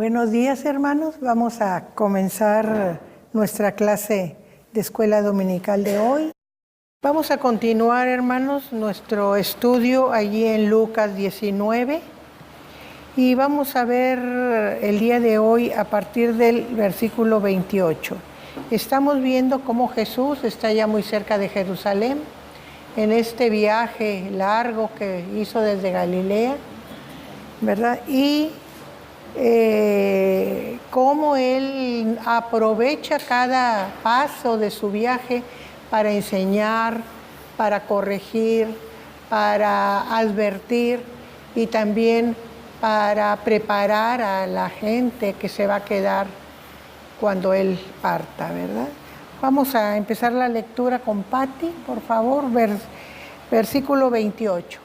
Buenos días, hermanos. Vamos a comenzar nuestra clase de escuela dominical de hoy. Vamos a continuar, hermanos, nuestro estudio allí en Lucas 19 y vamos a ver el día de hoy a partir del versículo 28. Estamos viendo cómo Jesús está ya muy cerca de Jerusalén en este viaje largo que hizo desde Galilea, ¿verdad? Y cómo Él aprovecha cada paso de su viaje para enseñar, para corregir, para advertir y también para preparar a la gente que se va a quedar cuando Él parta, ¿verdad? Vamos a empezar la lectura con Patti, por favor, versículo 28.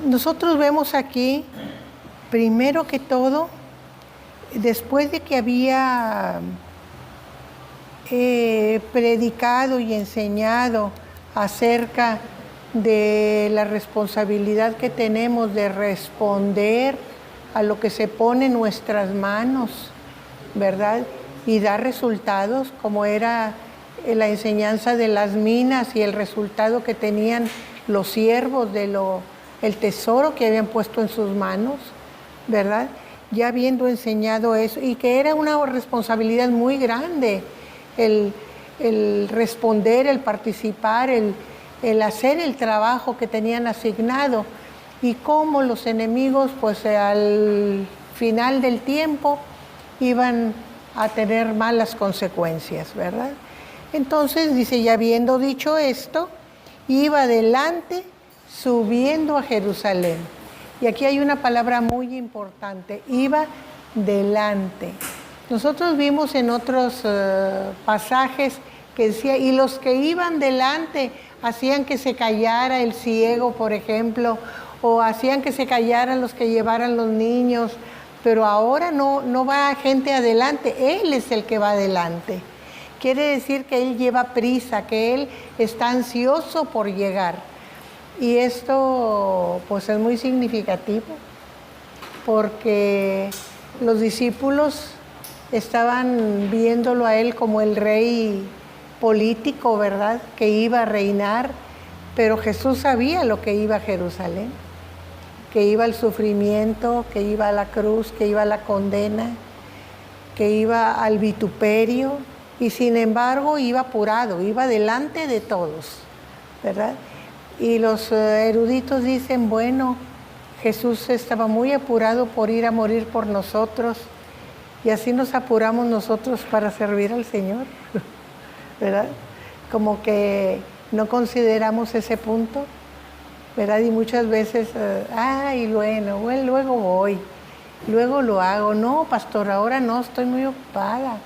Nosotros vemos aquí, primero que todo, después de que había predicado y enseñado acerca de la responsabilidad que tenemos de responder a lo que se pone en nuestras manos, ¿verdad? Y dar resultados, como era la enseñanza de las minas y el resultado que tenían los siervos de el tesoro que habían puesto en sus manos, ¿verdad? Ya habiendo enseñado eso, y que era una responsabilidad muy grande el responder, el participar, el hacer el trabajo que tenían asignado, y cómo los enemigos, pues al final del tiempo, iban a tener malas consecuencias, ¿verdad? Entonces, dice, ya habiendo dicho esto, iba adelante, subiendo a Jerusalén. Y aquí hay una palabra muy importante, iba delante. Nosotros vimos en otros pasajes que decía, y los que iban delante hacían que se callara el ciego, por ejemplo, o hacían que se callaran los que llevaran los niños, pero ahora no va gente adelante, Él es el que va adelante. Quiere decir que Él lleva prisa, que Él está ansioso por llegar. Y esto pues es muy significativo, porque los discípulos estaban viéndolo a Él como el rey político, ¿verdad?, que iba a reinar, pero Jesús sabía lo que iba a Jerusalén, que iba al sufrimiento, que iba a la cruz, que iba a la condena, que iba al vituperio, y sin embargo iba apurado, iba delante de todos, ¿verdad? Y los eruditos dicen, bueno, Jesús estaba muy apurado por ir a morir por nosotros, y así nos apuramos nosotros para servir al Señor, ¿verdad? Como que no consideramos ese punto, ¿verdad? Y muchas veces, bueno, luego voy, luego lo hago. No, pastor, ahora no, estoy muy ocupada.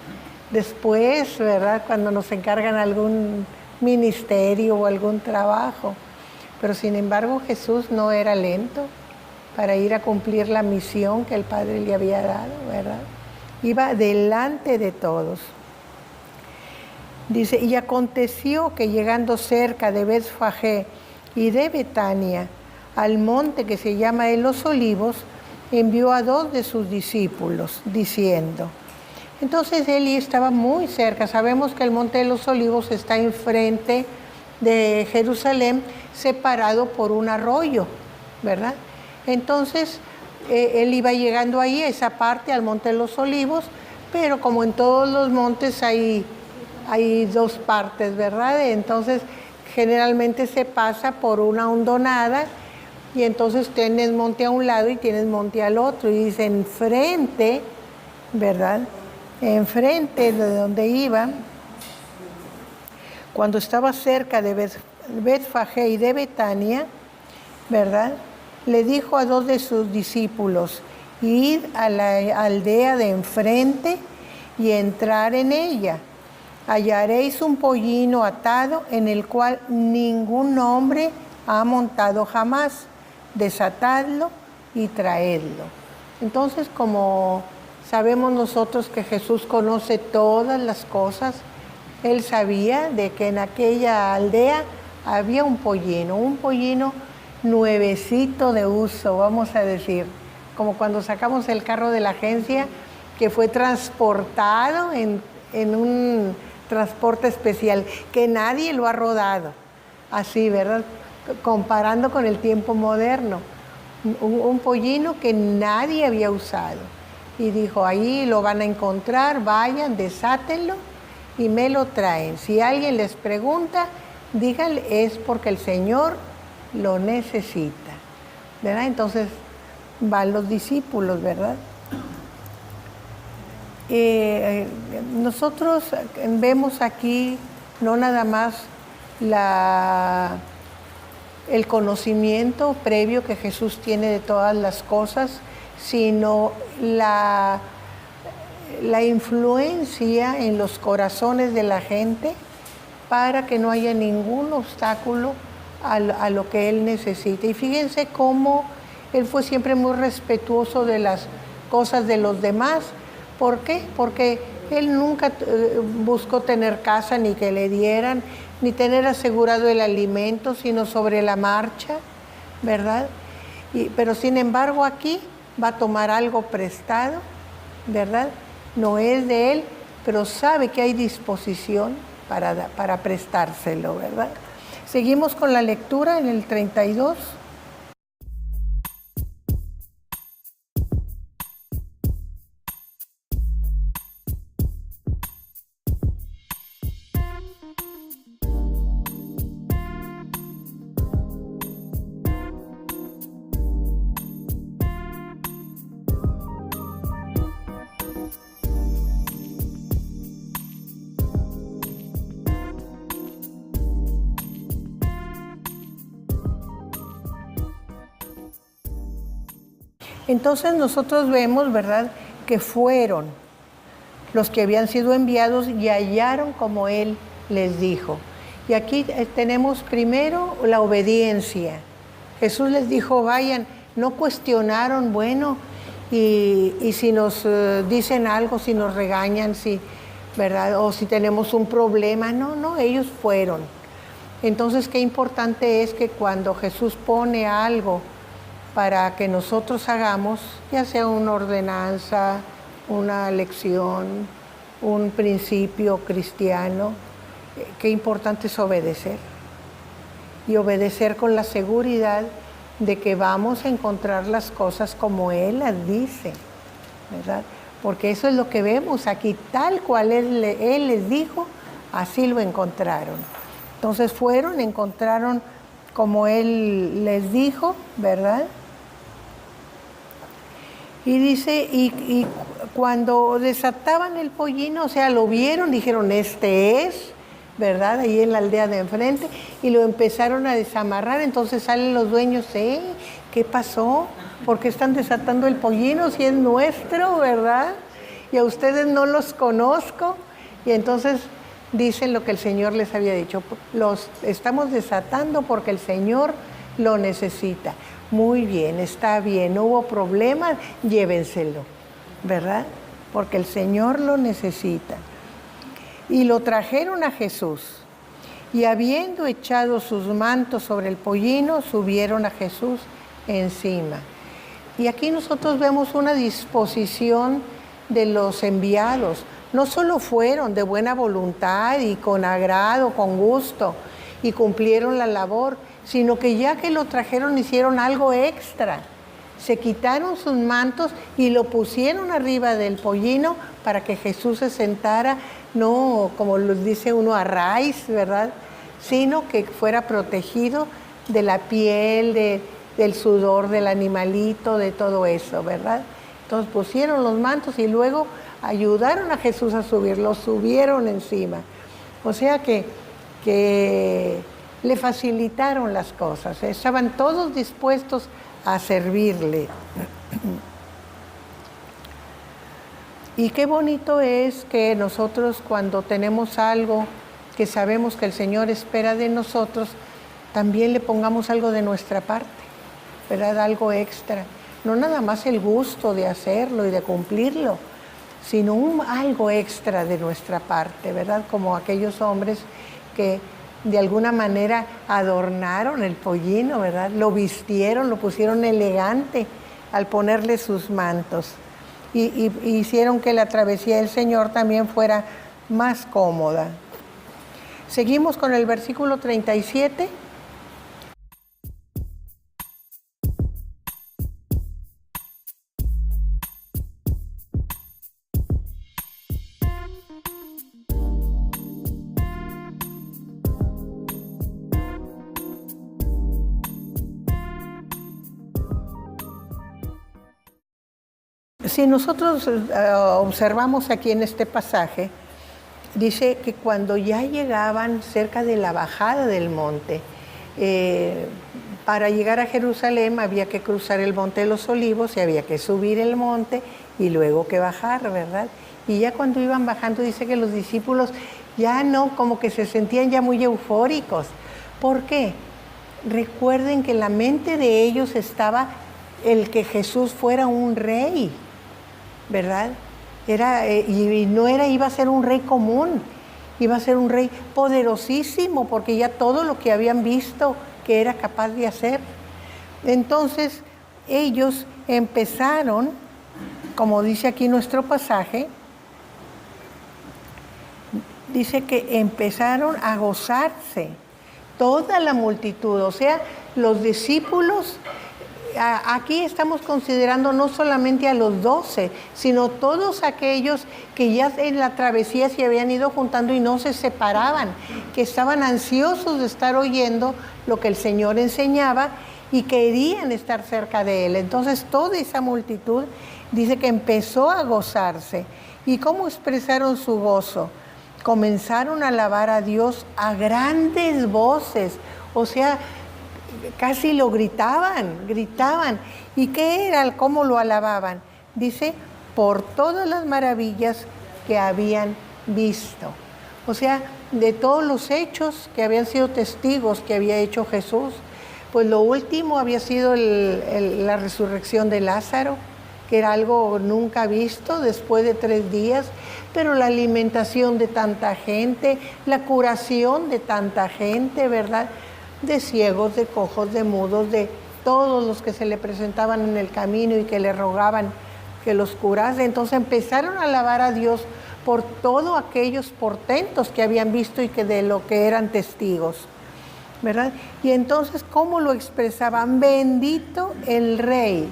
Después, ¿verdad?, cuando nos encargan algún ministerio o algún trabajo. Pero sin embargo Jesús no era lento para ir a cumplir la misión que el Padre le había dado, ¿verdad? Iba delante de todos. Dice, y aconteció que llegando cerca de Betfagé y de Betania, al monte que se llama de los Olivos, envió a 2 de sus discípulos, diciendo. Entonces Él estaba muy cerca. Sabemos que el monte de los Olivos está enfrente de Jerusalén, separado por un arroyo, ¿verdad? Entonces, Él iba llegando ahí, a esa parte, al monte de los Olivos, pero como en todos los montes hay 2 partes, ¿verdad? Entonces, generalmente se pasa por una hondonada, y entonces tienes monte a un lado y tienes monte al otro, y dice enfrente, ¿verdad? Enfrente de donde iba, cuando estaba cerca de Betfagé y de Betania, ¿verdad? Le dijo a 2 de sus discípulos: id a la aldea de enfrente y entrar en ella. Hallaréis un pollino atado en el cual ningún hombre ha montado jamás. Desatadlo y traedlo. Entonces, como sabemos nosotros que Jesús conoce todas las cosas, Él sabía de que en aquella aldea había un pollino nuevecito de uso, vamos a decir, como cuando sacamos el carro de la agencia, que fue transportado en un transporte especial, que nadie lo ha rodado, así, ¿verdad? Comparando con el tiempo moderno, un pollino que nadie había usado. Y dijo: ahí lo van a encontrar, vayan, desátenlo y me lo traen. Si alguien les pregunta, díganle, es porque el Señor lo necesita, ¿verdad? Entonces van los discípulos, ¿verdad? Nosotros vemos aquí no nada más el conocimiento previo que Jesús tiene de todas las cosas, sino la influencia en los corazones de la gente para que no haya ningún obstáculo a lo que Él necesita. Y fíjense cómo Él fue siempre muy respetuoso de las cosas de los demás. ¿Por qué? Porque Él nunca buscó tener casa ni que le dieran, ni tener asegurado el alimento, sino sobre la marcha, ¿verdad? Pero sin embargo aquí va a tomar algo prestado, ¿verdad? No es de Él, pero sabe que hay disposición para prestárselo, ¿verdad? Seguimos con la lectura en el 32. Entonces nosotros vemos, ¿verdad?, que fueron los que habían sido enviados y hallaron como Él les dijo. Y aquí tenemos primero la obediencia. Jesús les dijo: vayan, no cuestionaron, bueno, y si nos dicen algo, si nos regañan, ¿verdad?, o si tenemos un problema. No, ellos fueron. Entonces, qué importante es que cuando Jesús pone algo para que nosotros hagamos, ya sea una ordenanza, una lección, un principio cristiano, qué importante es obedecer. Y obedecer con la seguridad de que vamos a encontrar las cosas como Él las dice, ¿verdad? Porque eso es lo que vemos aquí, tal cual Él les dijo, así lo encontraron. Entonces fueron, encontraron como Él les dijo, ¿verdad? Y dice, y cuando desataban el pollino, o sea, lo vieron, dijeron: este es, ¿verdad?, ahí en la aldea de enfrente, y lo empezaron a desamarrar. Entonces salen los dueños: ¿qué pasó? ¿Por qué están desatando el pollino si es nuestro, verdad? Y a ustedes no los conozco. Y entonces dicen lo que el Señor les había dicho: los estamos desatando porque el Señor lo necesita. Muy bien, está bien, no hubo problema, llévenselo, ¿verdad? Porque el Señor lo necesita. Y lo trajeron a Jesús. Y habiendo echado sus mantos sobre el pollino, subieron a Jesús encima. Y aquí nosotros vemos una disposición de los enviados. No solo fueron de buena voluntad y con agrado, con gusto, y cumplieron la labor, sino que ya que lo trajeron hicieron algo extra. Se quitaron sus mantos y lo pusieron arriba del pollino para que Jesús se sentara, no como lo dice uno a raíz, ¿verdad?, sino que fuera protegido de la piel, del sudor del animalito, de todo eso, ¿verdad? Entonces pusieron los mantos y luego ayudaron a Jesús a subir, lo subieron encima. O sea que le facilitaron las cosas, estaban todos dispuestos a servirle. Y qué bonito es que nosotros, cuando tenemos algo que sabemos que el Señor espera de nosotros, también le pongamos algo de nuestra parte, ¿verdad? Algo extra. No nada más el gusto de hacerlo y de cumplirlo, sino algo extra de nuestra parte, ¿verdad? Como aquellos hombres que de alguna manera adornaron el pollino, ¿verdad? Lo vistieron, lo pusieron elegante al ponerle sus mantos. Y hicieron que la travesía del Señor también fuera más cómoda. Seguimos con el versículo 37. Si nosotros observamos aquí en este pasaje, dice que cuando ya llegaban cerca de la bajada del monte, para llegar a Jerusalén había que cruzar el monte de los Olivos y había que subir el monte y luego que bajar, ¿verdad? Y ya cuando iban bajando dice que los discípulos ya no, como que se sentían ya muy eufóricos. ¿Por qué? Recuerden que en la mente de ellos estaba el que Jesús fuera un rey, ¿verdad? Iba a ser un rey común, iba a ser un rey poderosísimo, porque ya todo lo que habían visto que era capaz de hacer. Entonces, ellos empezaron, como dice aquí nuestro pasaje, dice que empezaron a gozarse toda la multitud, o sea, los discípulos. Aquí estamos considerando no solamente a los 12, sino todos aquellos que ya en la travesía se habían ido juntando y no se separaban, que estaban ansiosos de estar oyendo lo que el Señor enseñaba y querían estar cerca de Él. Entonces toda esa multitud dice que empezó a gozarse. ¿Y cómo expresaron su gozo? Comenzaron a alabar a Dios a grandes voces, o sea, casi lo gritaban. ¿Y qué era? ¿Cómo lo alababan? Dice, por todas las maravillas que habían visto. O sea, de todos los hechos que habían sido testigos que había hecho Jesús. Pues lo último había sido la resurrección de Lázaro, que era algo nunca visto después de 3 días, pero la alimentación de tanta gente, la curación de tanta gente, ¿verdad? De ciegos, de cojos, de mudos, de todos los que se le presentaban en el camino y que le rogaban que los curase. Entonces empezaron a alabar a Dios por todos aquellos portentos que habían visto y que de lo que eran testigos, ¿verdad? Y entonces, ¿cómo lo expresaban? Bendito el Rey.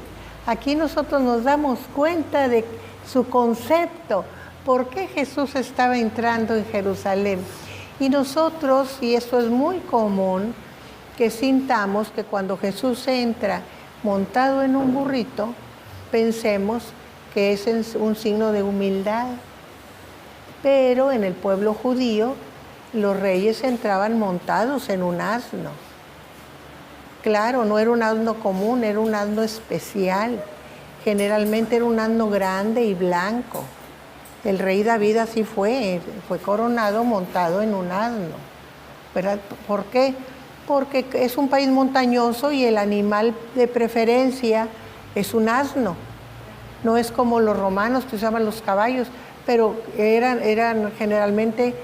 Aquí nosotros nos damos cuenta de su concepto, por qué Jesús estaba entrando en Jerusalén. Y nosotros, y eso es muy común, que sintamos que cuando Jesús entra montado en un burrito, pensemos que es un signo de humildad. Pero en el pueblo judío, los reyes entraban montados en un asno. Claro, no era un asno común, era un asno especial. Generalmente era un asno grande y blanco. El rey David así fue coronado montado en un asno, ¿verdad? ¿Por qué? Porque es un país montañoso y el animal de preferencia es un asno. No es como los romanos que usaban los caballos, pero eran generalmente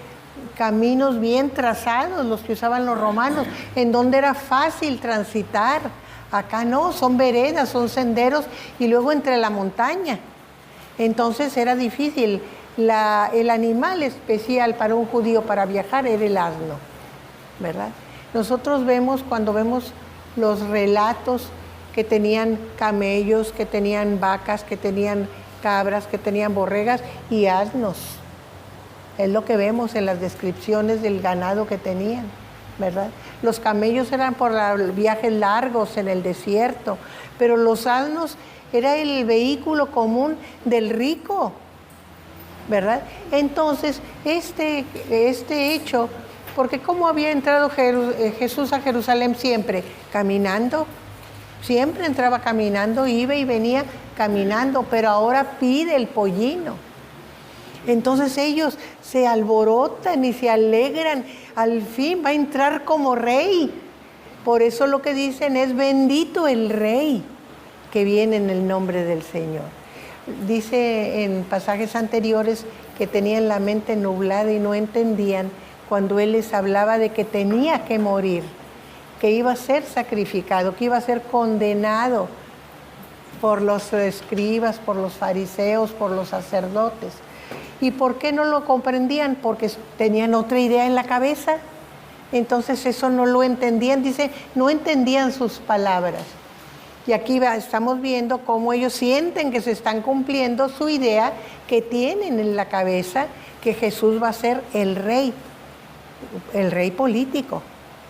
caminos bien trazados los que usaban los romanos, en donde era fácil transitar. Acá no, son veredas, son senderos y luego entre la montaña. Entonces era difícil. El animal especial para un judío para viajar era el asno, ¿verdad? Nosotros cuando vemos los relatos que tenían camellos, que tenían vacas, que tenían cabras, que tenían borregas y asnos. Es lo que vemos en las descripciones del ganado que tenían, ¿verdad? Los camellos eran por viajes largos en el desierto, pero los asnos era el vehículo común del rico, ¿verdad? Entonces, este hecho Porque ¿cómo había entrado Jesús a Jerusalén siempre? Caminando. Siempre entraba caminando, iba y venía caminando, pero ahora pide el pollino. Entonces ellos se alborotan y se alegran. Al fin va a entrar como rey. Por eso lo que dicen es: bendito el rey que viene en el nombre del Señor. Dice en pasajes anteriores que tenían la mente nublada y no entendían cuando Él les hablaba de que tenía que morir, que iba a ser sacrificado, que iba a ser condenado por los escribas, por los fariseos, por los sacerdotes. ¿Y por qué no lo comprendían? Porque tenían otra idea en la cabeza. Entonces eso no lo entendían. Dice, no entendían sus palabras. Y aquí estamos viendo cómo ellos sienten que se están cumpliendo su idea que tienen en la cabeza, que Jesús va a ser el rey político,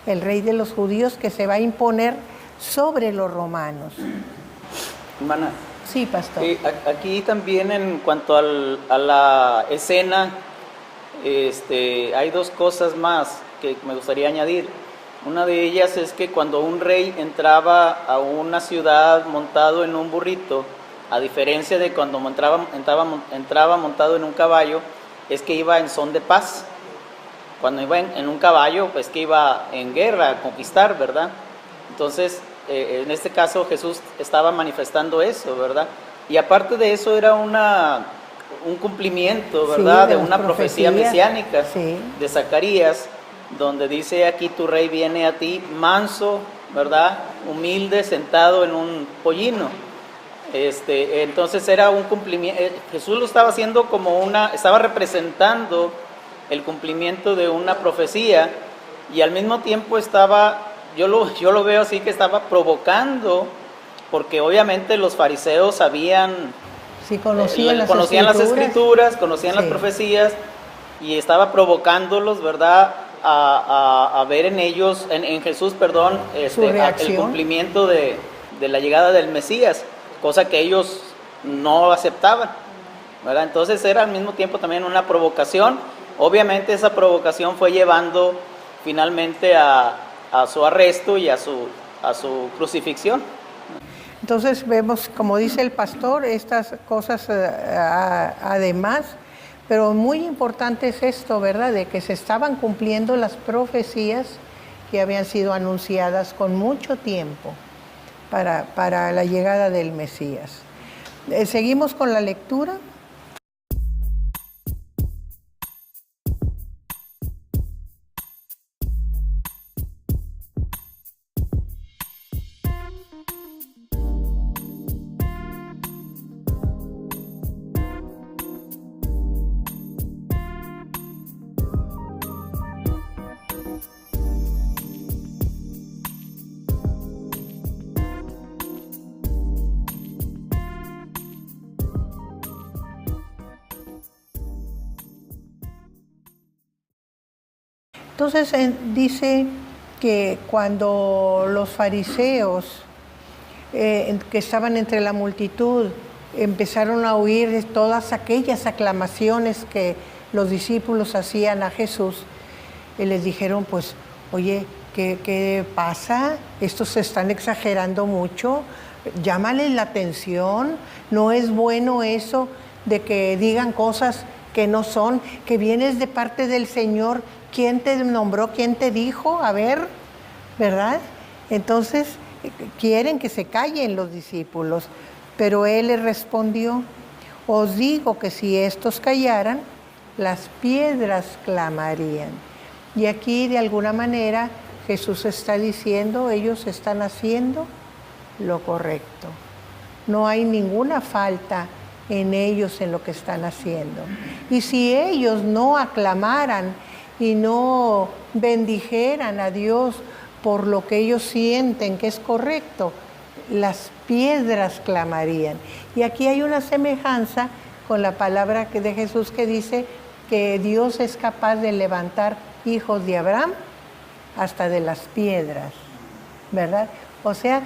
el rey de los judíos que se va a imponer sobre los romanos. Hermana. Sí, pastor. Aquí también en cuanto a la escena, hay dos cosas más que me gustaría añadir. Una de ellas es que cuando un rey entraba a una ciudad montado en un burrito, a diferencia de cuando entraba montado en un caballo, es que iba en son de paz. Cuando iba en un caballo, pues que iba en guerra, a conquistar, ¿verdad? Entonces, en este caso Jesús estaba manifestando eso, ¿verdad? Y aparte de eso era un cumplimiento, ¿verdad? Sí, de una profecía mesiánica, sí, de Zacarías, donde dice: aquí tu rey viene a ti manso, ¿verdad? Humilde, sentado en un pollino. Entonces era un cumplimiento. Jesús lo estaba haciendo estaba representando el cumplimiento de una profecía, y al mismo tiempo yo lo veo así, que estaba provocando, porque obviamente los fariseos sabían, sí, conocían las escrituras, conocían las profecías, y estaba provocándolos, ¿verdad?, a ver en ellos, en Jesús, perdón, el cumplimiento de la llegada del Mesías, cosa que ellos no aceptaban, ¿verdad? Entonces era al mismo tiempo también una provocación. Obviamente esa provocación fue llevando finalmente a su arresto y a su crucifixión. Entonces vemos, como dice el pastor, estas cosas además, pero muy importante es esto, ¿verdad? De que se estaban cumpliendo las profecías que habían sido anunciadas con mucho tiempo para la llegada del Mesías. Seguimos con la lectura. Entonces dice que cuando los fariseos que estaban entre la multitud empezaron a oír todas aquellas aclamaciones que los discípulos hacían a Jesús, les dijeron, pues, oye, ¿qué pasa? Estos se están exagerando mucho, llámales la atención, no es bueno eso de que digan cosas que no son, que vienes de parte del Señor. ¿Quién te nombró? ¿Quién te dijo? A ver, ¿verdad? Entonces quieren que se callen los discípulos, pero Él les respondió: os digo que si estos callaran, las piedras clamarían. Y aquí de alguna manera Jesús está diciendo, ellos están haciendo lo correcto. No hay ninguna falta en ellos en lo que están haciendo. Y si ellos no aclamaran y no bendijeran a Dios por lo que ellos sienten que es correcto, las piedras clamarían. Y aquí hay una semejanza con la palabra de Jesús que dice que Dios es capaz de levantar hijos de Abraham hasta de las piedras, ¿verdad? O sea,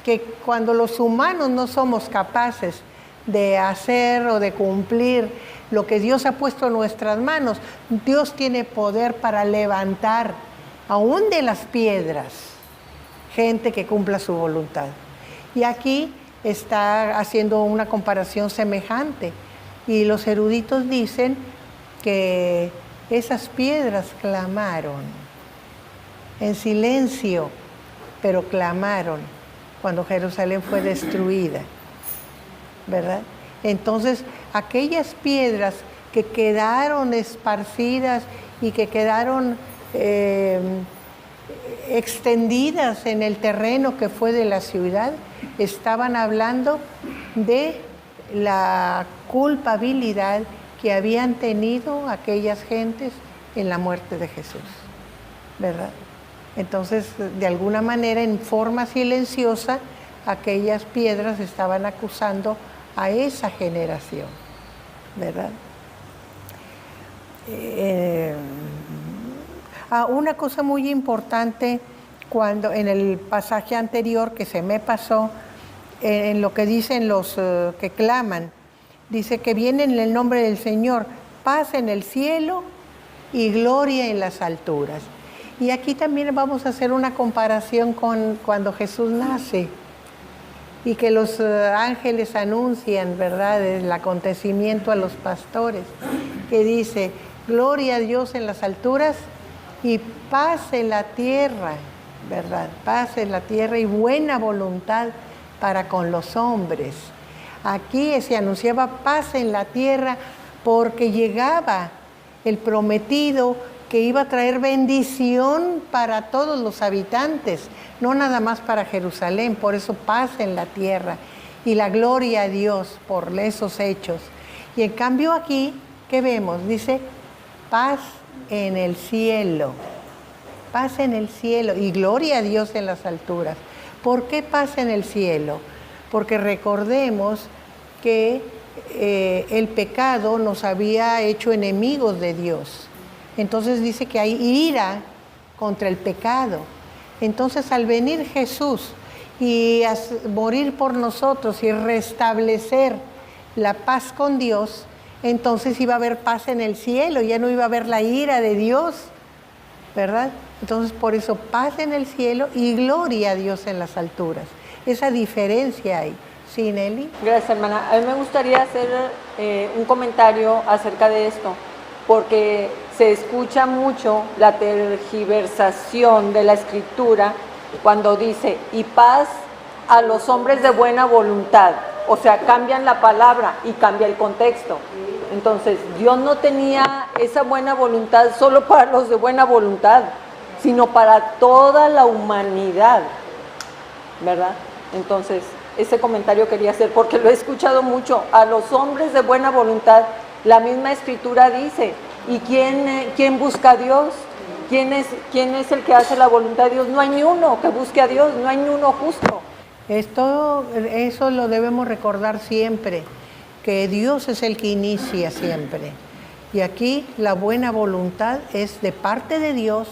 que cuando los humanos no somos capaces de hacer o de cumplir lo que Dios ha puesto en nuestras manos. Dios tiene poder para levantar, aún de las piedras, gente que cumpla su voluntad. Y aquí está haciendo una comparación semejante. Y los eruditos dicen que esas piedras clamaron en silencio, pero clamaron cuando Jerusalén fue destruida, ¿verdad? Entonces, aquellas piedras que quedaron esparcidas y que quedaron extendidas en el terreno que fue de la ciudad, estaban hablando de la culpabilidad que habían tenido aquellas gentes en la muerte de Jesús, ¿verdad? Entonces, de alguna manera, en forma silenciosa, aquellas piedras estaban acusando a esa generación, ¿verdad? Una cosa muy importante, cuando en el pasaje anterior que se me pasó, en lo que dicen los que claman, dice que viene en el nombre del Señor, paz en el cielo y gloria en las alturas. Y aquí también vamos a hacer una comparación con cuando Jesús nace y que los ángeles anuncian, ¿verdad?, el acontecimiento a los pastores, que dice, gloria a Dios en las alturas y paz en la tierra, ¿verdad? Paz en la tierra y buena voluntad para con los hombres. Aquí se anunciaba paz en la tierra porque llegaba el prometido que iba a traer bendición para todos los habitantes, no nada más para Jerusalén, por eso paz en la tierra y la gloria a Dios por esos hechos. Y en cambio aquí, ¿qué vemos? Dice paz en el cielo, paz en el cielo y gloria a Dios en las alturas. ¿Por qué paz en el cielo? Porque recordemos que el pecado nos había hecho enemigos de Dios. Entonces dice que hay ira contra el pecado. Entonces al venir Jesús y a morir por nosotros y restablecer la paz con Dios, entonces iba a haber paz en el cielo, ya no iba a haber la ira de Dios, ¿verdad? Entonces por eso paz en el cielo y gloria a Dios en las alturas. Esa diferencia hay. ¿Sí, Nelly? Gracias, hermana. A mí me gustaría hacer un comentario acerca de esto, porque se escucha mucho la tergiversación de la Escritura cuando dice, y paz a los hombres de buena voluntad. O sea, cambian la palabra y cambia el contexto. Entonces, Dios no tenía esa buena voluntad solo para los de buena voluntad, sino para toda la humanidad, ¿verdad? Entonces, ese comentario quería hacer porque lo he escuchado mucho. A los hombres de buena voluntad, la misma Escritura dice, ¿y quién busca a Dios? ¿Quién es el que hace la voluntad de Dios? No hay ni uno que busque a Dios, no hay ni uno justo. Eso lo debemos recordar siempre, que Dios es el que inicia siempre. Y aquí la buena voluntad es de parte de Dios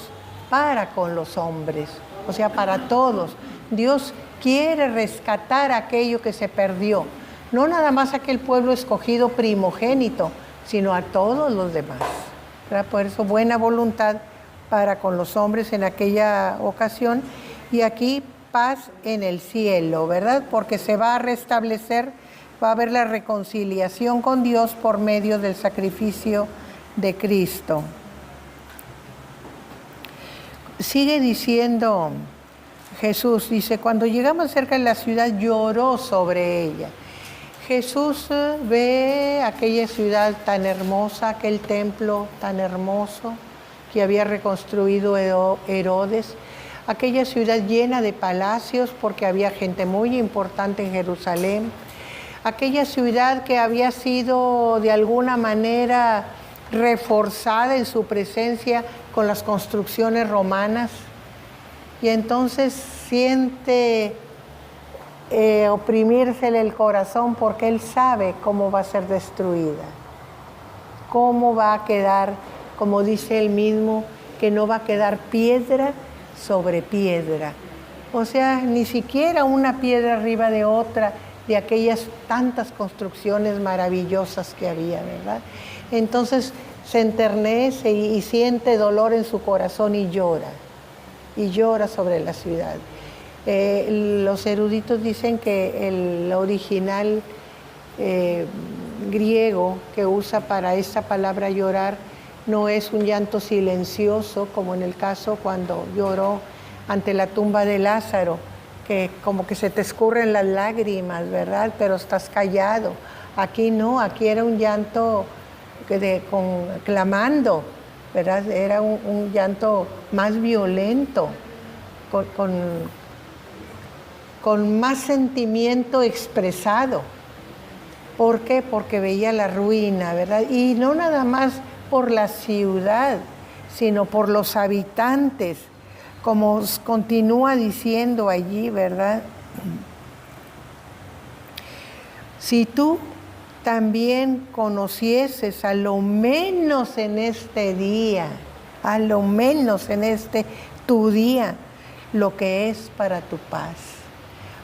para con los hombres, o sea, para todos. Dios quiere rescatar aquello que se perdió, no nada más aquel pueblo escogido primogénito, sino a todos los demás, ¿verdad? Por eso buena voluntad para con los hombres en aquella ocasión, y aquí paz en el cielo, ¿verdad? Porque se va a restablecer, va a haber la reconciliación con Dios por medio del sacrificio de Cristo. Sigue diciendo Jesús, dice, cuando llegamos cerca de la ciudad lloró sobre ella. Jesús ve aquella ciudad tan hermosa, aquel templo tan hermoso que había reconstruido Herodes, aquella ciudad llena de palacios porque había gente muy importante en Jerusalén, aquella ciudad que había sido de alguna manera reforzada en su presencia con las construcciones romanas, y entonces siente oprimírsele el corazón porque él sabe cómo va a ser destruida, cómo va a quedar, como dice él mismo, que no va a quedar piedra sobre piedra. O sea, ni siquiera una piedra arriba de otra, de aquellas tantas construcciones maravillosas que había, ¿verdad? Entonces se enternece y siente dolor en su corazón y llora sobre la ciudad. Los eruditos dicen que el original griego que usa para esta palabra llorar no es un llanto silencioso, como en el caso cuando lloró ante la tumba de Lázaro, que como que se te escurren las lágrimas, ¿verdad? Pero estás callado. Aquí no, aquí era un llanto clamando, ¿verdad? Era un llanto más violento, con más sentimiento expresado. ¿Por qué? Porque veía la ruina, ¿verdad? Y no nada más por la ciudad, sino por los habitantes, como continúa diciendo allí, ¿verdad? Si tú también conocieses a lo menos en este día, a lo menos en este tu día, lo que es para tu paz.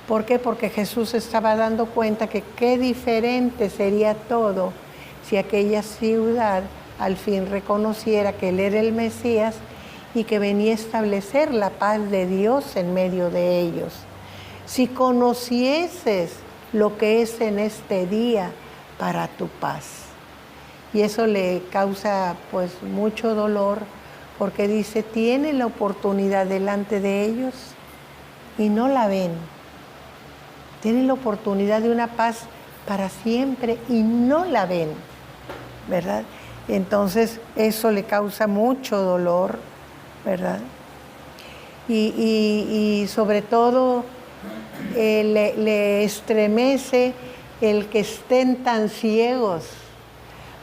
¿Por qué? Porque Jesús estaba dando cuenta que qué diferente sería todo si aquella ciudad al fin reconociera que Él era el Mesías y que venía a establecer la paz de Dios en medio de ellos. Si conocieses lo que es en este día para tu paz. Y eso le causa pues mucho dolor, porque dice, tiene la oportunidad delante de ellos y no la ven. Tienen la oportunidad de una paz para siempre y no la ven, ¿verdad? Entonces eso le causa mucho dolor, ¿verdad? Y sobre todo le estremece el que estén tan ciegos,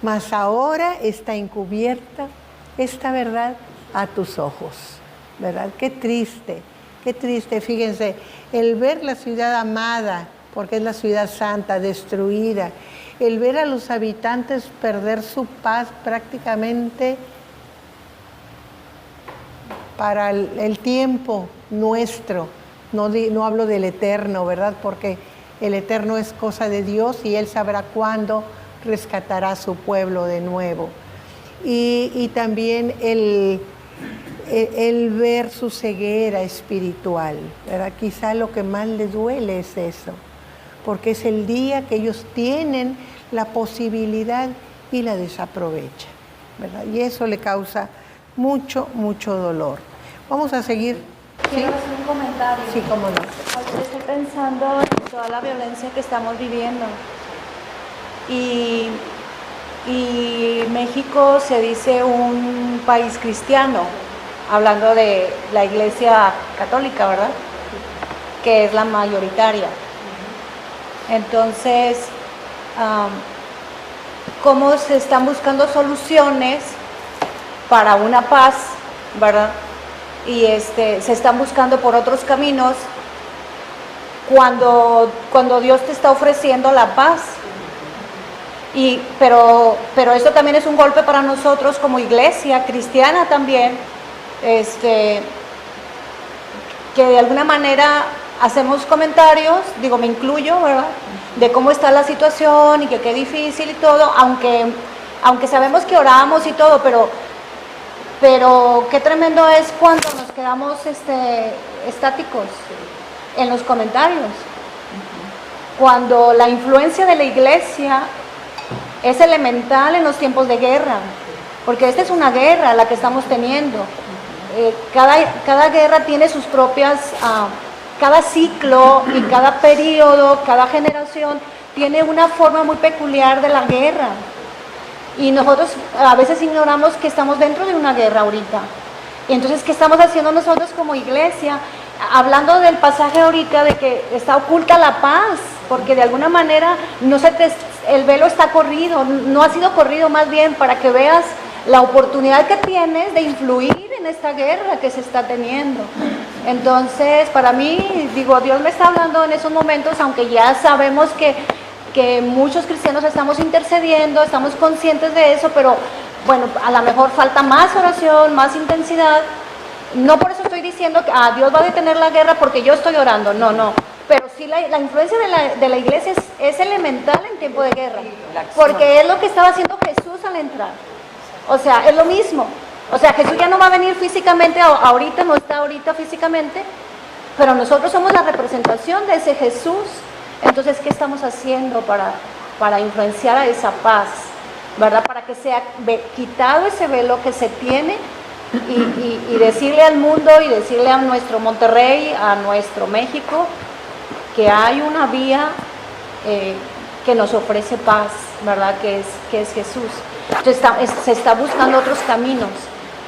mas ahora está encubierta esta verdad a tus ojos, ¿verdad? Qué triste, fíjense, el ver la ciudad amada, porque es la ciudad santa, destruida, el ver a los habitantes perder su paz prácticamente para el tiempo nuestro, no hablo del eterno, ¿verdad? Porque el eterno es cosa de Dios y Él sabrá cuándo rescatará a su pueblo de nuevo. Y también el ver su ceguera espiritual, ¿verdad? Quizá lo que más les duele es eso, porque es el día que ellos tienen la posibilidad y la desaprovechan, ¿verdad? Y eso le causa mucho, mucho dolor. Vamos a seguir. Quiero hacer un comentario. Sí, cómo no. Ahorita estoy pensando en toda la violencia que estamos viviendo. Y México se dice un país cristiano, hablando de la Iglesia Católica, ¿verdad? Que es la mayoritaria. Entonces, ¿cómo se están buscando soluciones para una paz, ¿verdad? Y se están buscando por otros caminos cuando Dios te está ofreciendo la paz. Pero esto también es un golpe para nosotros como iglesia cristiana también, que de alguna manera hacemos comentarios, digo, me incluyo, ¿verdad?, de cómo está la situación y que qué difícil y todo, aunque sabemos que oramos y todo, pero qué tremendo es cuando nos quedamos estáticos en los comentarios. Cuando la influencia de la iglesia es elemental en los tiempos de guerra, porque esta es una guerra la que estamos teniendo. Cada guerra tiene sus propias, cada ciclo y cada periodo, cada generación tiene una forma muy peculiar de la guerra. Y nosotros a veces ignoramos que estamos dentro de una guerra ahorita. Y entonces, ¿qué estamos haciendo nosotros como iglesia? Hablando del pasaje ahorita de que está oculta la paz, porque de alguna manera el velo está corrido, no ha sido corrido más bien, para que veas la oportunidad que tienes de influir en esta guerra que se está teniendo. Entonces, para mí, digo, Dios me está hablando en esos momentos, aunque ya sabemos que muchos cristianos estamos intercediendo, estamos conscientes de eso, pero bueno, a lo mejor falta más oración, más intensidad. No por eso estoy diciendo que Dios va a detener la guerra porque yo estoy orando, no, pero sí la influencia de la iglesia es elemental en tiempo de guerra, la acción. porque es lo que estaba haciendo Jesús al entrar. O sea, es lo mismo. O sea, Jesús ya no va a venir físicamente, ahorita no está ahorita físicamente, pero nosotros somos la representación de ese Jesús. Entonces, ¿qué estamos haciendo para influenciar a esa paz? ¿Verdad? Para que sea quitado ese velo que se tiene y decirle al mundo y decirle a nuestro Monterrey, a nuestro México, que hay una vía que nos ofrece paz, ¿verdad? Que es Jesús. Entonces se está buscando otros caminos,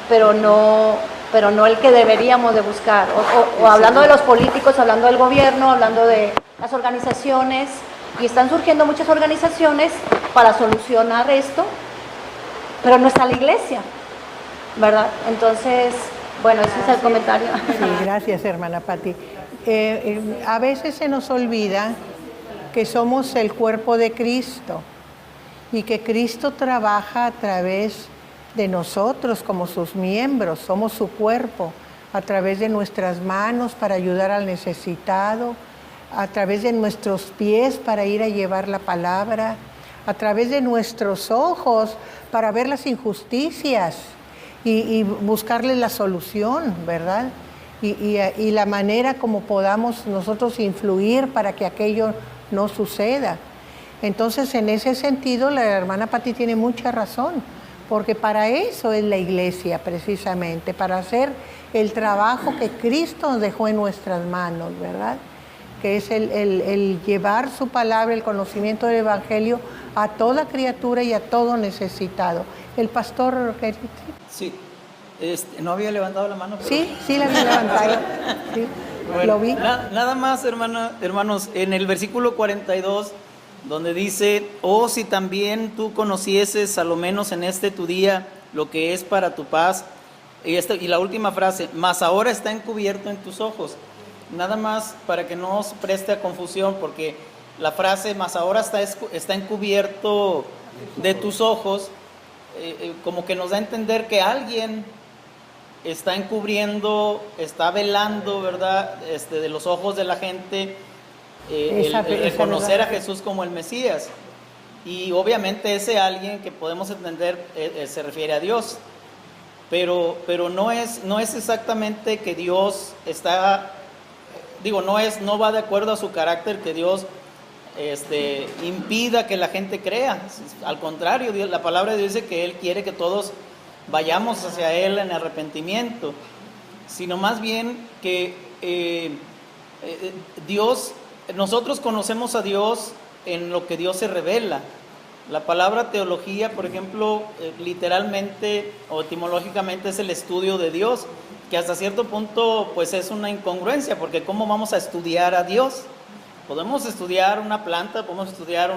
pero no el que deberíamos de buscar. O hablando de los políticos, hablando del gobierno, hablando de las organizaciones, y están surgiendo muchas organizaciones para solucionar esto, pero no está la iglesia, ¿verdad? Entonces, bueno, ese es el comentario. Sí, gracias, hermana Pati. A veces se nos olvida que somos el cuerpo de Cristo y que Cristo trabaja a través de nosotros como sus miembros, somos su cuerpo, a través de nuestras manos para ayudar al necesitado, a través de nuestros pies para ir a llevar la palabra, a través de nuestros ojos para ver las injusticias y buscarle la solución, ¿verdad? Y la manera como podamos nosotros influir para que aquello no suceda. Entonces, en ese sentido, la hermana Pati tiene mucha razón, porque para eso es la iglesia, precisamente, para hacer el trabajo que Cristo nos dejó en nuestras manos, ¿verdad? Que es el llevar su palabra, el conocimiento del Evangelio a toda criatura y a todo necesitado. El pastor... Sí, no había levantado la mano. Pero... Sí, la había levantado. Sí, bueno, lo vi. Nada más, hermanos, en el versículo 42, donde dice, oh, si también tú conocieses, a lo menos en este tu día, lo que es para tu paz. Y la última frase, mas ahora está encubierto en tus ojos. Nada más para que no os preste a confusión, porque la frase, mas ahora está encubierto de tus ojos, como que nos da a entender que alguien está encubriendo, está velando, ¿verdad? De los ojos de la gente, el reconocer a Jesús como el Mesías. Y obviamente ese alguien que podemos entender se refiere a Dios. Pero no es exactamente que Dios está... no va de acuerdo a su carácter que Dios impida que la gente crea. Al contrario, la palabra de Dios dice que Él quiere que todos vayamos hacia Él en arrepentimiento, sino más bien que nosotros conocemos a Dios en lo que Dios se revela. La palabra teología, por ejemplo, literalmente o etimológicamente es el estudio de Dios, que hasta cierto punto pues es una incongruencia, porque ¿cómo vamos a estudiar a Dios? Podemos estudiar una planta, podemos estudiar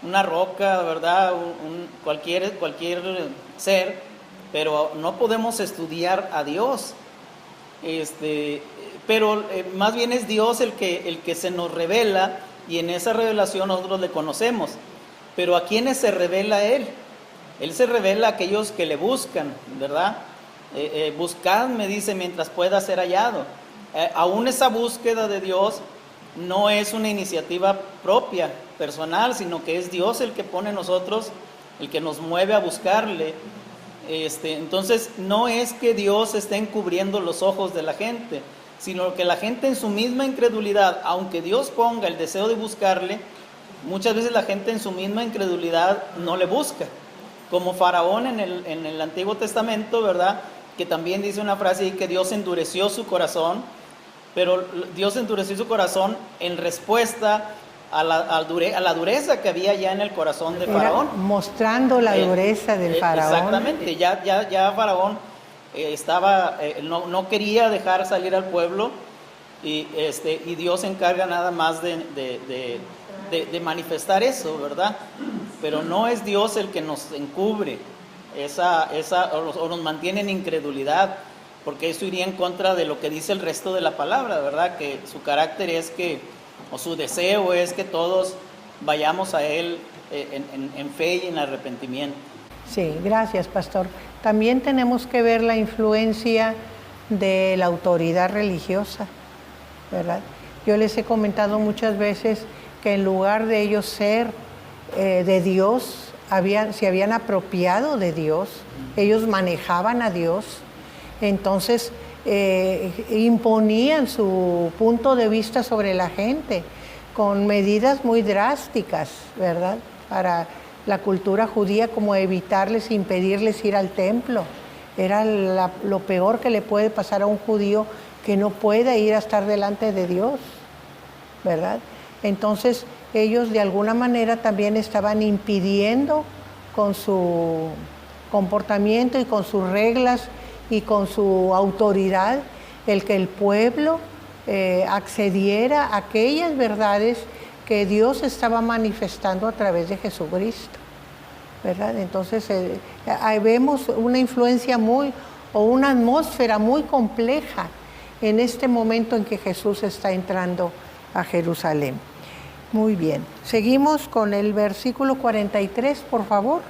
una roca, ¿verdad? Cualquier ser, pero no podemos estudiar a Dios. Pero más bien es Dios el que se nos revela, y en esa revelación nosotros le conocemos. Pero ¿a quiénes se revela Él? Él se revela a aquellos que le buscan, ¿verdad? Buscad, me dice, mientras pueda ser hallado. Aún esa búsqueda de Dios no es una iniciativa propia, personal, sino que es Dios el que pone en nosotros, el que nos mueve a buscarle. Entonces, no es que Dios esté encubriendo los ojos de la gente, sino que la gente en su misma incredulidad, aunque Dios ponga el deseo de buscarle, muchas veces la gente en su misma incredulidad no le busca. Como Faraón en el Antiguo Testamento, ¿verdad? Que también dice una frase ahí que Dios endureció su corazón, pero Dios endureció su corazón en respuesta a la dureza que había ya en el corazón de Faraón. Mostrando la dureza del Faraón. Exactamente, ya Faraón no quería dejar salir al pueblo, y Dios se encarga nada más de manifestar eso, ¿verdad? Pero no es Dios el que nos encubre o nos mantiene en incredulidad, porque eso iría en contra de lo que dice el resto de la palabra, ¿verdad? Que su carácter es o su deseo es que todos vayamos a Él en fe y en arrepentimiento. Sí, gracias, pastor. También tenemos que ver la influencia de la autoridad religiosa, ¿verdad? Yo les he comentado muchas veces que en lugar de ellos ser de Dios, se habían apropiado de Dios, ellos manejaban a Dios, entonces imponían su punto de vista sobre la gente con medidas muy drásticas, ¿verdad? Para la cultura judía, como evitarles, impedirles ir al templo. Era lo peor que le puede pasar a un judío, que no pueda ir a estar delante de Dios, ¿verdad? Entonces ellos de alguna manera también estaban impidiendo con su comportamiento y con sus reglas y con su autoridad el que el pueblo accediera a aquellas verdades que Dios estaba manifestando a través de Jesucristo, ¿verdad? Entonces vemos una influencia o una atmósfera muy compleja en este momento en que Jesús está entrando a Jerusalén. Muy bien, seguimos con el versículo 43, por favor.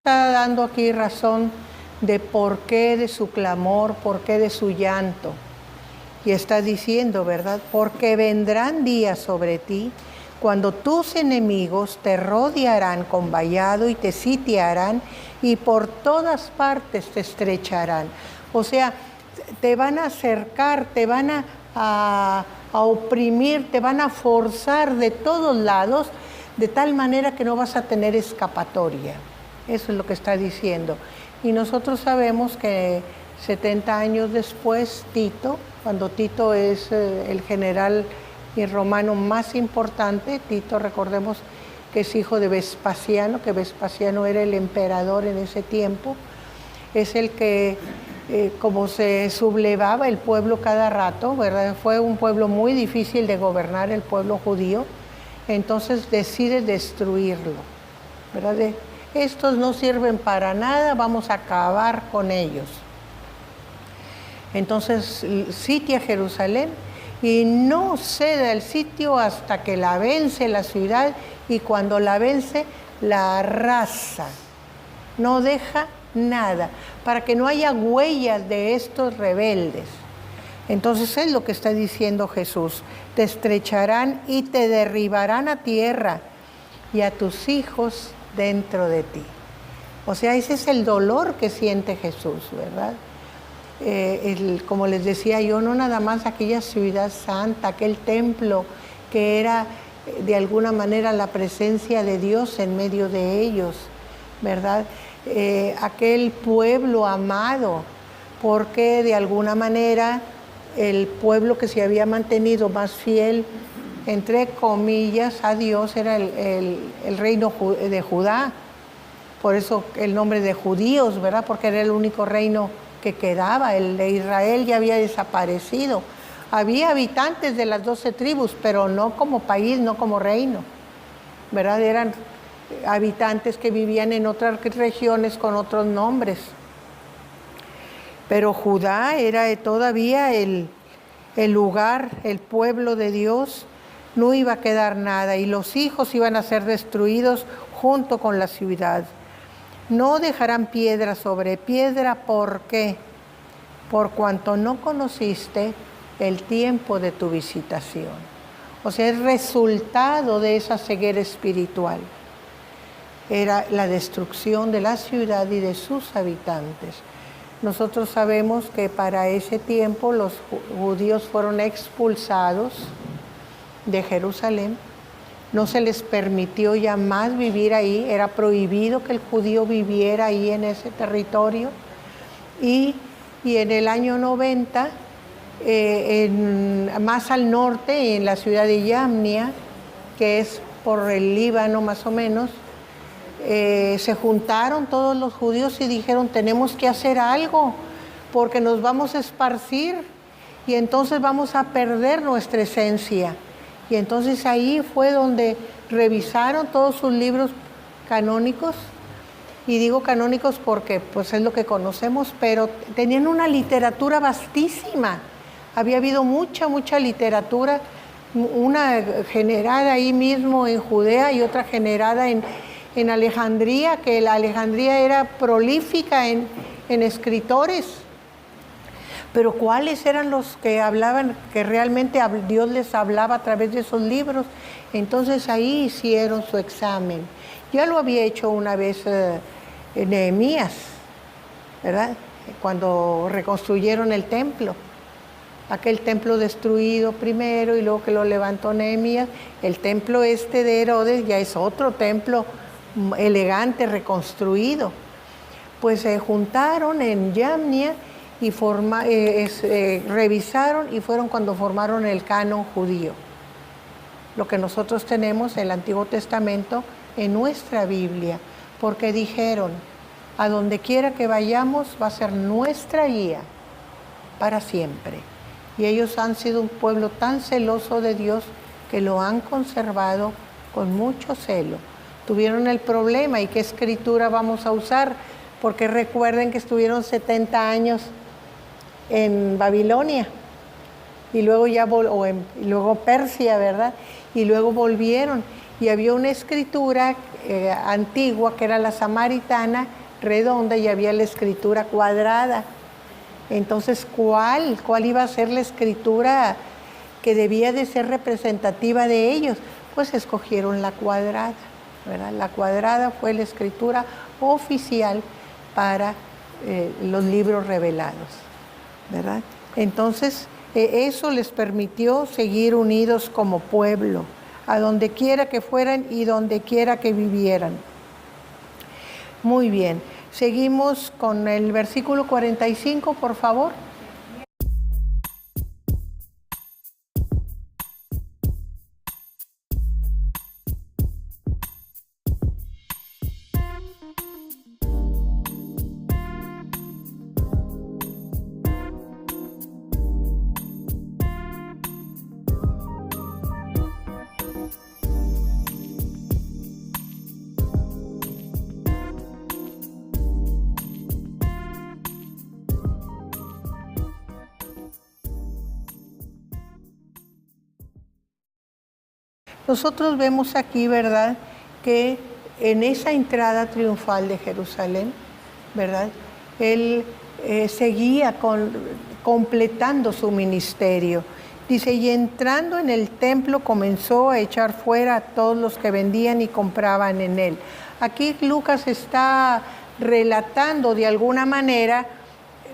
Está dando aquí razón de por qué de su clamor, por qué de su llanto. Y está diciendo, ¿verdad? Porque vendrán días sobre ti cuando tus enemigos te rodearán con vallado y te sitiarán y por todas partes te estrecharán. O sea, te van a acercar, te van a oprimir, te van a forzar de todos lados, de tal manera que no vas a tener escapatoria. Eso es lo que está diciendo. Y nosotros sabemos que 70 años después, Tito, cuando Tito es el general y romano más importante, Tito, recordemos que es hijo de Vespasiano, que Vespasiano era el emperador en ese tiempo, es el que, como se sublevaba el pueblo cada rato, ¿verdad? Fue un pueblo muy difícil de gobernar, el pueblo judío, entonces decide destruirlo, ¿verdad? Estos no sirven para nada, vamos a acabar con ellos. Entonces sitia Jerusalén y no cede el sitio hasta que la vence la ciudad, y cuando la vence la arrasa, no deja nada, para que no haya huellas de estos rebeldes. Entonces es lo que está diciendo Jesús: te estrecharán y te derribarán a tierra y a tus hijos dentro de ti. O sea, ese es el dolor que siente Jesús, ¿verdad? Como les decía yo, no nada más aquella ciudad santa, aquel templo que era de alguna manera la presencia de Dios en medio de ellos, ¿verdad? Aquel pueblo amado, porque de alguna manera el pueblo que se había mantenido más fiel, entre comillas, a Dios era el reino de Judá. Por eso el nombre de judíos, ¿verdad? Porque era el único reino que quedaba. El de Israel ya había desaparecido. Había habitantes de las 12 tribus, pero no como país, no como reino, ¿verdad? Eran habitantes que vivían en otras regiones con otros nombres. Pero Judá era todavía el lugar, el pueblo de Dios. No iba a quedar nada y los hijos iban a ser destruidos junto con la ciudad. No dejarán piedra sobre piedra. ¿Por qué? Por cuanto no conociste el tiempo de tu visitación. O sea, el resultado de esa ceguera espiritual era la destrucción de la ciudad y de sus habitantes. Nosotros sabemos que para ese tiempo los judíos fueron expulsados de Jerusalén, no se les permitió ya más vivir ahí, era prohibido que el judío viviera ahí en ese territorio, y en el año 90, más al norte, en la ciudad de Yamnia, que es por el Líbano más o menos, se juntaron todos los judíos y dijeron: tenemos que hacer algo, porque nos vamos a esparcir y entonces vamos a perder nuestra esencia. Y entonces ahí fue donde revisaron todos sus libros canónicos y digo canónicos porque pues es lo que conocemos, pero tenían una literatura vastísima. Había habido mucha literatura, una generada ahí mismo en Judea y otra generada en Alejandría, que la Alejandría era prolífica en escritores. Pero ¿cuáles eran los que hablaban, que realmente Dios les hablaba a través de esos libros? Entonces ahí hicieron su examen. Ya lo había hecho una vez Nehemías, ¿verdad? Cuando reconstruyeron el templo. Aquel templo destruido primero y luego que lo levantó Nehemías. El templo de Herodes ya es otro templo elegante, reconstruido. Pues se juntaron en Yamnia y revisaron y fueron cuando formaron el canon judío. Lo que nosotros tenemos en el Antiguo Testamento en nuestra Biblia, porque dijeron, a donde quiera que vayamos va a ser nuestra guía para siempre. Y ellos han sido un pueblo tan celoso de Dios que lo han conservado con mucho celo. Tuvieron el problema, ¿y qué escritura vamos a usar? Porque recuerden que estuvieron 70 años en Babilonia y luego y luego Persia, ¿verdad? Y luego volvieron y había una escritura antigua que era la samaritana, redonda, y había la escritura cuadrada. Entonces, ¿cuál iba a ser la escritura que debía de ser representativa de ellos? Pues escogieron la cuadrada, ¿verdad? La cuadrada fue la escritura oficial para los libros revelados, ¿verdad? Entonces, eso les permitió seguir unidos como pueblo, a donde quiera que fueran y donde quiera que vivieran. Muy bien, seguimos con el versículo 45, por favor. Nosotros vemos aquí, ¿verdad?, que en esa entrada triunfal de Jerusalén, ¿verdad?, él seguía completando su ministerio. Dice, y entrando en el templo comenzó a echar fuera a todos los que vendían y compraban en él. Aquí Lucas está relatando de alguna manera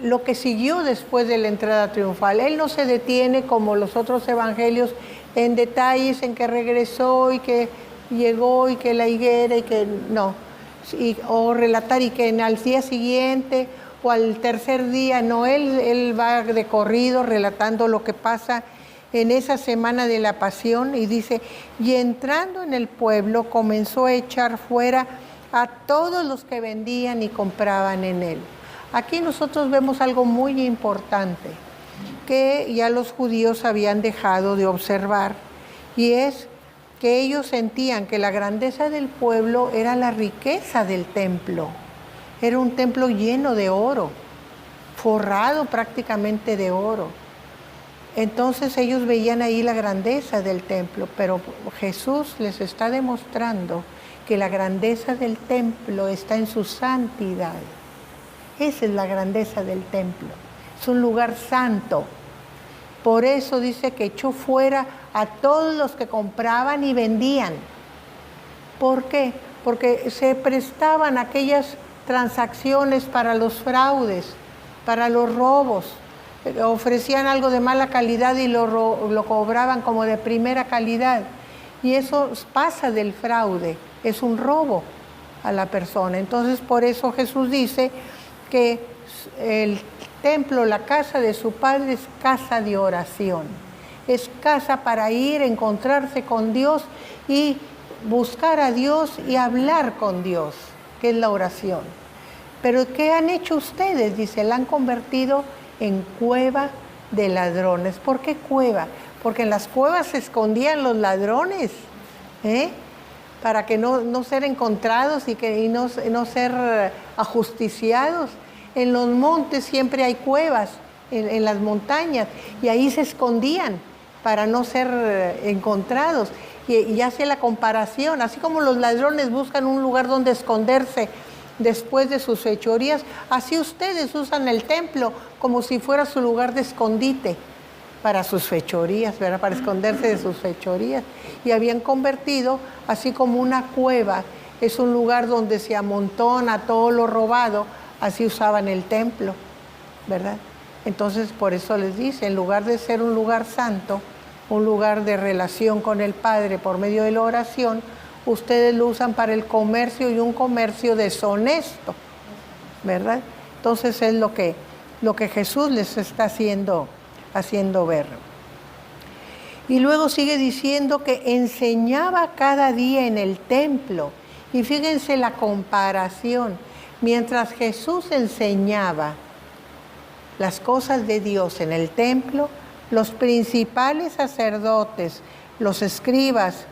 lo que siguió después de la entrada triunfal. Él no se detiene como los otros evangelios en detalles, en que regresó y que llegó y que la higuera y que no, o relatar y que al día siguiente o al tercer día, no, él va de corrido relatando lo que pasa en esa semana de la pasión y dice, y entrando en el pueblo comenzó a echar fuera a todos los que vendían y compraban en él. Aquí nosotros vemos algo muy importante que ya los judíos habían dejado de observar, y es que ellos sentían que la grandeza del pueblo era la riqueza del templo. Era un templo lleno de oro, forrado prácticamente de oro. Entonces ellos veían ahí la grandeza del templo, pero Jesús les está demostrando que la grandeza del templo está en su santidad. Esa es la grandeza del templo. Es un lugar santo. Por eso dice que echó fuera a todos los que compraban y vendían. ¿Por qué? Porque se prestaban aquellas transacciones para los fraudes, para los robos. Ofrecían algo de mala calidad y lo cobraban como de primera calidad. Y eso pasa del fraude, es un robo a la persona. Entonces, por eso Jesús dice que el templo, la casa de su Padre, es casa de oración. Es casa para ir, encontrarse con Dios y buscar a Dios y hablar con Dios, que es la oración. Pero ¿qué han hecho ustedes? Dice, la han convertido en cueva de ladrones. ¿Por qué cueva? Porque en las cuevas se escondían los ladrones, para que no ser encontrados y no ser ajusticiados. En los montes siempre hay cuevas, en las montañas, y ahí se escondían para no ser encontrados. Y hace la comparación, así como los ladrones buscan un lugar donde esconderse después de sus fechorías, así ustedes usan el templo como si fuera su lugar de escondite para sus fechorías, ¿verdad? Para esconderse de sus fechorías. Y habían convertido, así como una cueva es un lugar donde se amontona todo lo robado, así usaban el templo, ¿verdad? Entonces, por eso les dice, en lugar de ser un lugar santo, un lugar de relación con el Padre por medio de la oración, ustedes lo usan para el comercio, y un comercio deshonesto, ¿verdad? Entonces es lo que Jesús les está haciendo ver. Y luego sigue diciendo que enseñaba cada día en el templo. Y fíjense la comparación. Mientras Jesús enseñaba las cosas de Dios en el templo, los principales sacerdotes, los escribas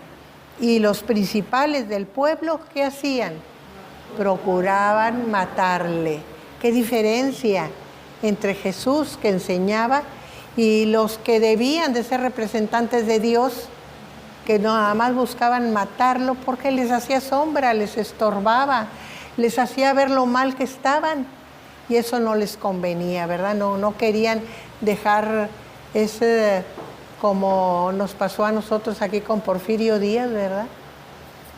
y los principales del pueblo, ¿qué hacían? Procuraban matarle. ¿Qué diferencia entre Jesús, que enseñaba, y los que debían de ser representantes de Dios, que nada más buscaban matarlo porque les hacía sombra, les estorbaba, les hacía ver lo mal que estaban, y eso no les convenía, ¿verdad? No querían dejar ese, como nos pasó a nosotros aquí con Porfirio Díaz, ¿verdad?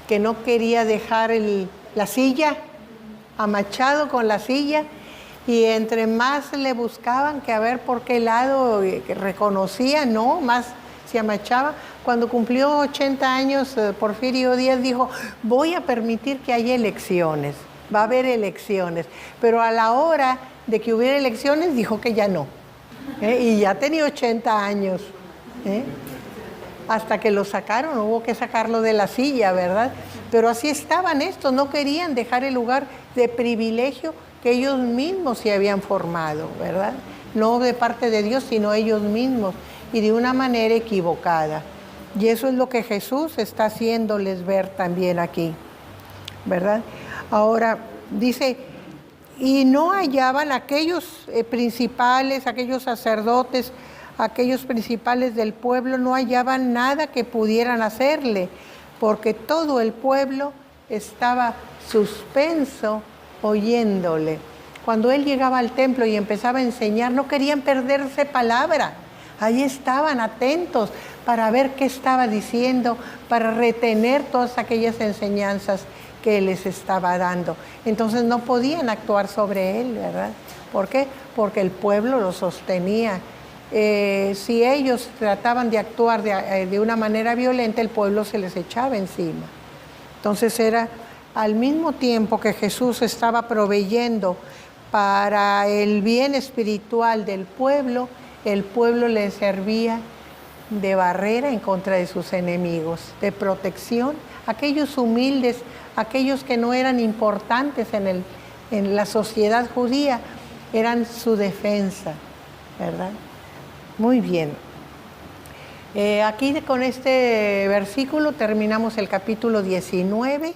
Que no quería dejar la silla, a Machado con la silla, y entre más le buscaban que a ver por qué lado que reconocía, no, más se amachaba. Cuando cumplió 80 años, Porfirio Díaz dijo, voy a permitir que haya elecciones, va a haber elecciones. Pero a la hora de que hubiera elecciones, dijo que ya no. Y ya tenía 80 años. Hasta que lo sacaron, hubo que sacarlo de la silla, ¿verdad? Pero así estaban estos, no querían dejar el lugar de privilegio que ellos mismos se habían formado, ¿verdad? No de parte de Dios, sino ellos mismos, y de una manera equivocada. Y eso es lo que Jesús está haciéndoles ver también aquí, ¿verdad? Ahora, dice, y no hallaban aquellos principales, aquellos sacerdotes, aquellos principales del pueblo, no hallaban nada que pudieran hacerle, porque todo el pueblo estaba suspenso oyéndole. Cuando él llegaba al templo y empezaba a enseñar, no querían perderse palabra. Ahí estaban atentos para ver qué estaba diciendo, para retener todas aquellas enseñanzas que les estaba dando. Entonces no podían actuar sobre él, ¿verdad? ¿Por qué? Porque el pueblo lo sostenía. Si ellos trataban de actuar de una manera violenta, el pueblo se les echaba encima. Entonces era al mismo tiempo que Jesús estaba proveyendo para el bien espiritual del pueblo, el pueblo le servía de barrera en contra de sus enemigos, de protección. Aquellos humildes, aquellos que no eran importantes en la sociedad judía, eran su defensa, ¿verdad? Muy bien. Aquí con este versículo terminamos el capítulo 19.